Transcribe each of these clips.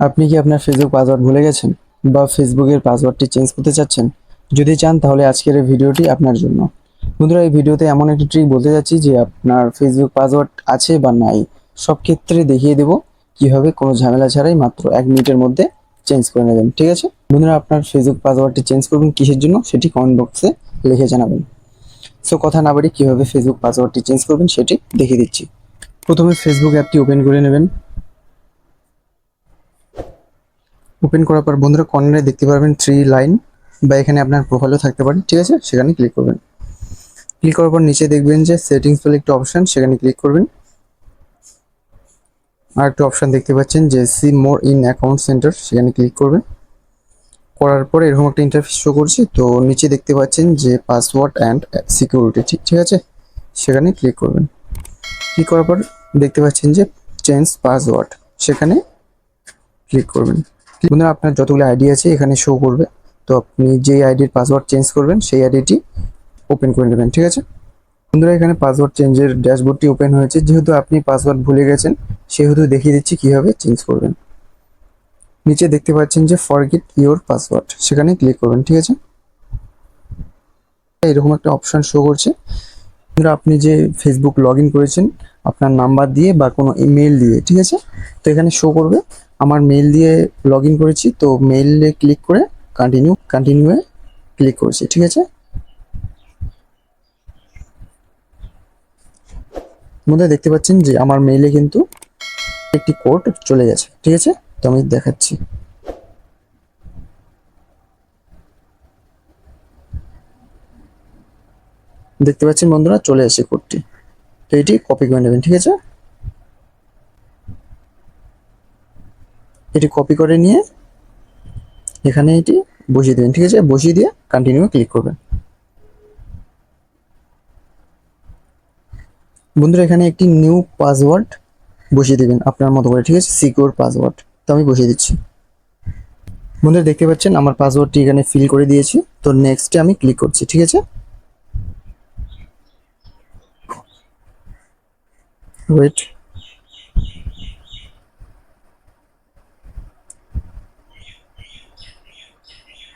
আপনি কি আপনার ফেসবুক পাসওয়ার্ড ভুলে গেছেন বা ফেসবুকের পাসওয়ার্ডটি চেঞ্জ করতে চাচ্ছেন? যদি চান তাহলে আজকের এই ভিডিওটি আপনার জন্য। বন্ধুরা, এই ভিডিওতে এমন একটি ট্রিক বলতে যাচ্ছি যে আপনার ফেসবুক পাসওয়ার্ড আছে বা নাই সব ক্ষেত্রে দেখিয়ে দেব কিভাবে কোনো ঝামেলা ছাড়াই মাত্র 1 মিনিটের মধ্যে চেঞ্জ করে নেবেন। ঠিক আছে বন্ধুরা, আপনার ফেসবুক পাসওয়ার্ডটি চেঞ্জ করবেন কিসের জন্য সেটি কমেন্ট বক্সে লিখে জানাবেন। সো কথা না বাড়ি কিভাবে ফেসবুক পাসওয়ার্ডটি চেঞ্জ করবেন সেটি দেখিয়ে দিচ্ছি। প্রথমে ফেসবুক অ্যাপটি ওপেন করে নেবেন। ওপেন করার পর বন্ধুরা কর্নারে দেখতে পারবেন 3 লাইন বা এখানে আপনার প্রোফাইলও থাকতে পারে। ঠিক আছে, সেখানে ক্লিক করবেন। ক্লিক করার পর নিচে দেখবেন যে সেটিংস বলে একটা অপশন, সেখানে ক্লিক করবেন। আর একটা অপশন দেখতে পাচ্ছেন যে see more in account centre, সেখানে ক্লিক করবেন। করার পরে এরকম একটা ইন্টারফেস শো করছে, তো নিচে দেখতে পাচ্ছেন যে পাসওয়ার্ড অ্যান্ড সিকিউরিটি, ঠিক আছে, সেখানে ক্লিক করবেন। ক্লিক করার পর দেখতে পাচ্ছেন যে চেঞ্জ পাসওয়ার্ড, সেখানে ক্লিক করবেন। বন্ধুরা, আপনার যতগুলো আইডি আছে এখানে শো করবে, তো আপনি যে আইডির পাসওয়ার্ড চেঞ্জ করবেন সেই আইডিটি ওপেন করে নেবেন। ঠিক আছে বন্ধুরা, এখানে পাসওয়ার্ড চেঞ্জের ড্যাশবোর্ডটি ওপেন হয়েছে। যেহেতু আপনি পাসওয়ার্ড ভুলে গেছেন সেহেতু দেখিয়ে দিচ্ছি কিভাবে চেঞ্জ করবেন। নিচে দেখতে পাচ্ছেন যে ফরগেট ইওর পাসওয়ার্ড, সেখানে ক্লিক করবেন। ঠিক আছে, এরকম একটা অপশন শো করছে। বন্ধুরা, আপনি যে ফেসবুক লগ ইন করেছেন আপনার নাম্বার দিয়ে বা কোনো ইমেল দিয়ে, ঠিক আছে, তো এখানে শো করবে আমার মেল দিয়ে লগ ইন করেছি, তো মেইলে ক্লিক করে কন্টিনিউয়ে ক্লিক করেছি। ঠিক আছে মধ্যে দেখতে পাচ্ছেন যে আমার মেইলে কিন্তু একটি কোড চলে গেছে। ঠিক আছে, তো আমি দেখাচ্ছি। দেখতে পাচ্ছেন বন্ধুরা, চলে আসে কোডটি, তো এটি কপি করে নেবেন। ঠিক আছে, এটি কপি করে নিয়ে এখানে এটি বসিয়ে দেবেন। ঠিক আছে, বসিয়ে দিয়ে কন্টিনিউ ক্লিক করবেন। বন্ধুরা, এখানে একটি নিউ পাসওয়ার্ড বসিয়ে দেবেন আপনার মতো করে। ঠিক আছে, সিকিউর পাসওয়ার্ড, তো আমি বসিয়ে দিচ্ছি। বন্ধুরা, দেখতে পাচ্ছেন আমার পাসওয়ার্ডটি এখানে ফিল করে দিয়েছি, তো নেক্সটে আমি ক্লিক করছি। ঠিক আছে, ওয়েট।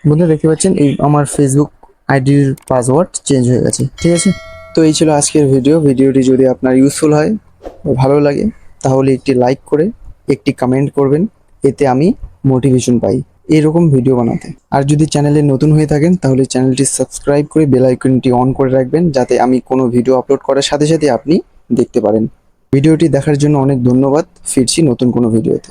বন্ধুরা, দেখতে পাচ্ছেন এই আমার ফেসবুক আইডির পাসওয়ার্ড চেঞ্জ হয়ে গেছে। ঠিক আছে, তো এই ছিল আজকের ভিডিওটি যদি আপনার ইউজফুল হয় বা ভালো লাগে তাহলে একটি লাইক করে একটি কমেন্ট করবেন, এতে আমি মোটিভেশন পাই এরকম ভিডিও বানাতে। আর যদি চ্যানেলে নতুন হয়ে থাকেন তাহলে চ্যানেলটি সাবস্ক্রাইব করে বেল আইকনটি অন করে রাখবেন, যাতে আমি কোনো ভিডিও আপলোড করার সাথে সাথে আপনি দেখতে পারেন। ভিডিওটি দেখার জন্য অনেক ধন্যবাদ। ফিরছি নতুন কোনো ভিডিওতে।